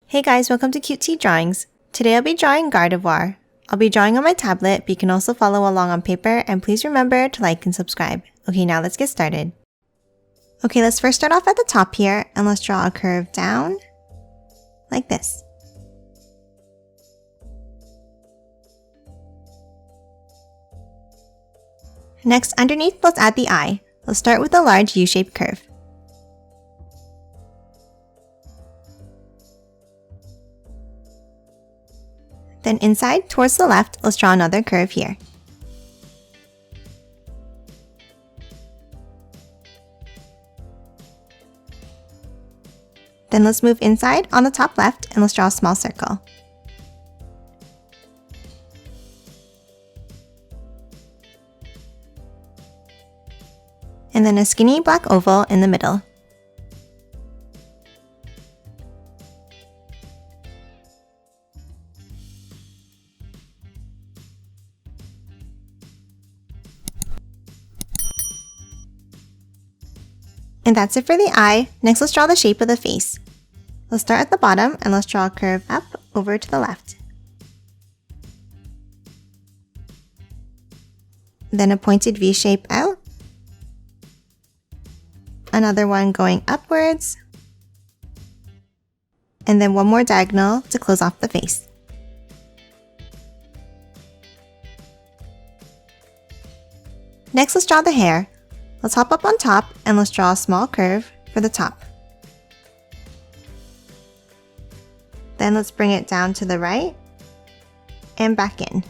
Hey guys, welcome to Cute Tea Drawings. Today I'll be drawing Gardevoir. I'll be drawing on my tablet, but you can also follow along on paper, and please remember to like and subscribe. Okay, now let's get started. Okay, let's first start off at the top here, and let's draw a curve down, like this. Next, underneath, let's add the eye. Let's start with a large U-shaped curve. Then inside, towards the left, let's draw another curve here. Then let's move inside on the top left and let's draw a small circle. And then a skinny black oval in the middle. And that's it for the eye. Next, let's draw the shape of the face. Let's start at the bottom and let's draw a curve up over to the left. Then a pointed V shape out. Another one going upwards. And then one more diagonal to close off the face. Next, let's draw the hair. Let's hop up on top and let's draw a small curve for the top. Then let's bring it down to the right and back in.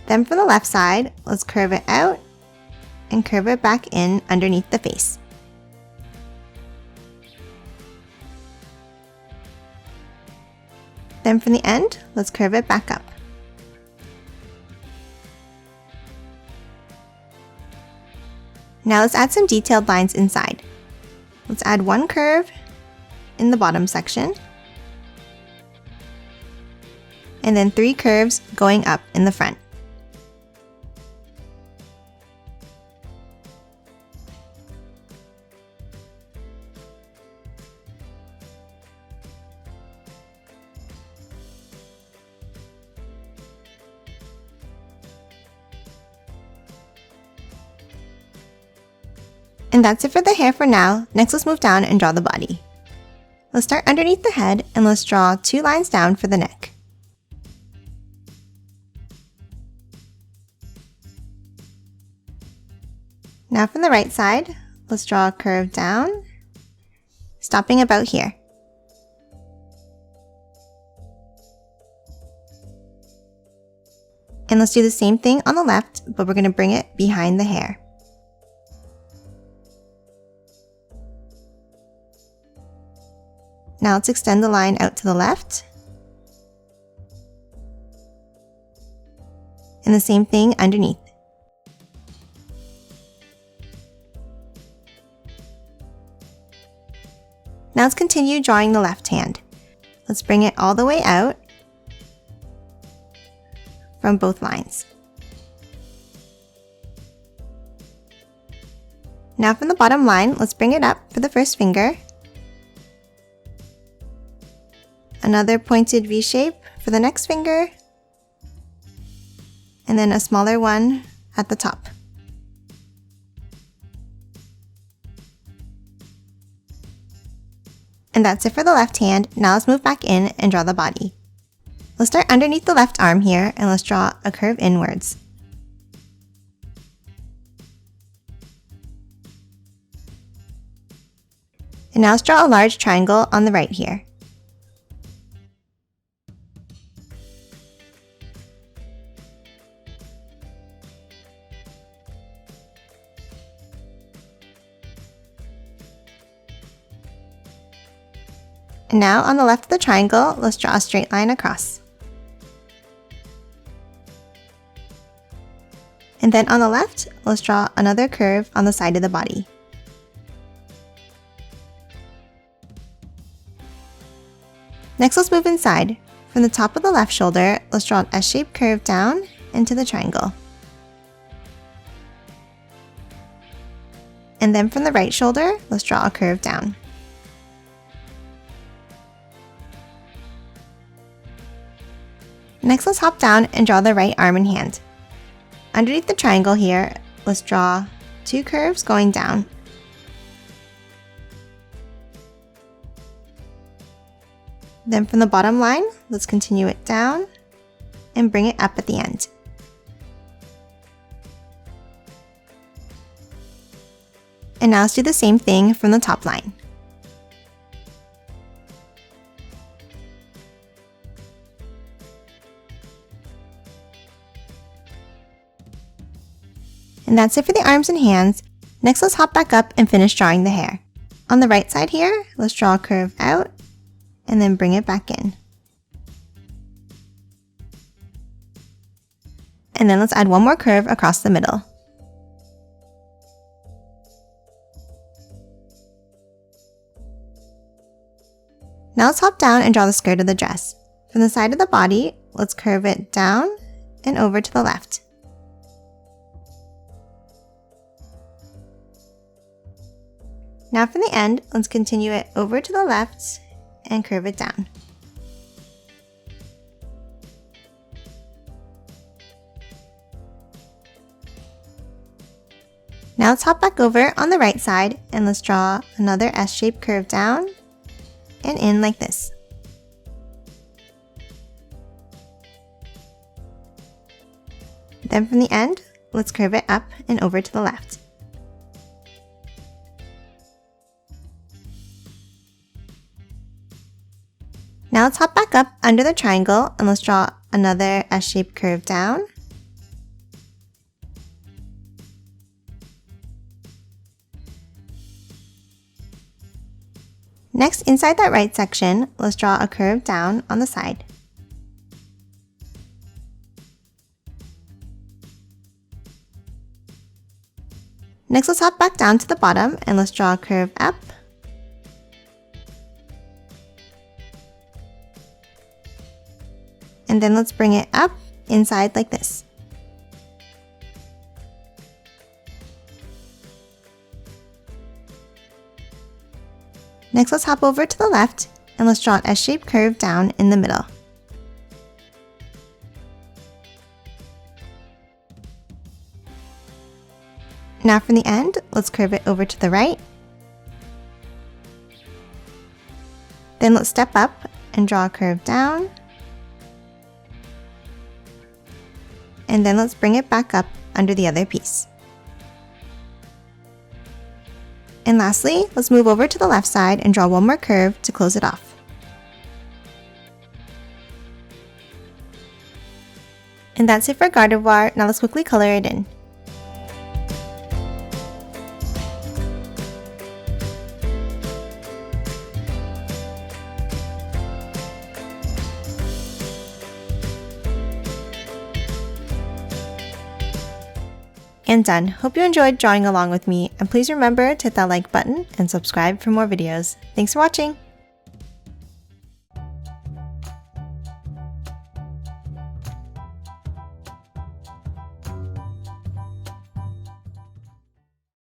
Then for the left side, let's curve it out and curve it back in underneath the face. Then from the end, let's curve it back up. Now let's add some detailed lines inside. Let's add one curve in the bottom section, and then 3 curves going up in the front. And that's it for the hair for now. Next, let's move down and draw the body. Let's start underneath the head and let's draw 2 lines down for the neck. Now from the right side, let's draw a curve down, stopping about here. And let's do the same thing on the left, but we're going to bring it behind the hair. Now let's extend the line out to the left. And the same thing underneath. Now let's continue drawing the left hand. Let's bring it all the way out from both lines. Now from the bottom line, let's bring it up for the first finger. Another pointed V shape for the next finger, and then a smaller one at the top. And that's it for the left hand. Now let's move back in and draw the body. Let's start underneath the left arm here and let's draw a curve inwards. And now let's draw a large triangle on the right here. And now on the left of the triangle, let's draw a straight line across. And then on the left, let's draw another curve on the side of the body. Next, let's move inside. From the top of the left shoulder, let's draw an S-shaped curve down into the triangle. And then from the right shoulder, let's draw a curve down. Next, let's hop down and draw the right arm and hand. Underneath the triangle here, let's draw 2 curves going down. Then from the bottom line, let's continue it down and bring it up at the end. And now let's do the same thing from the top line. And that's it for the arms and hands. Next, let's hop back up and finish drawing the hair. On the right side here, let's draw a curve out and then bring it back in. And then let's add one more curve across the middle. Now let's hop down and draw the skirt of the dress. From the side of the body, let's curve it down and over to the left. Now from the end, let's continue it over to the left and curve it down. Now let's hop back over on the right side and let's draw another S-shaped curve down and in like this. Then from the end, let's curve it up and over to the left. Now let's hop back up under the triangle and let's draw another S-shaped curve down. Next, inside that right section, let's draw a curve down on the side. Next, let's hop back down to the bottom and let's draw a curve up. And then let's bring it up inside like this. Next, let's hop over to the left and let's draw an S-shaped curve down in the middle. Now from the end, let's curve it over to the right. Then let's step up and draw a curve down. And then let's bring it back up under the other piece. And lastly, let's move over to the left side and draw one more curve to close it off. And that's it for Gardevoir. Now let's quickly color it in. And done. Hope you enjoyed drawing along with me, and please remember to hit that like button and subscribe for more videos. Thanks for watching!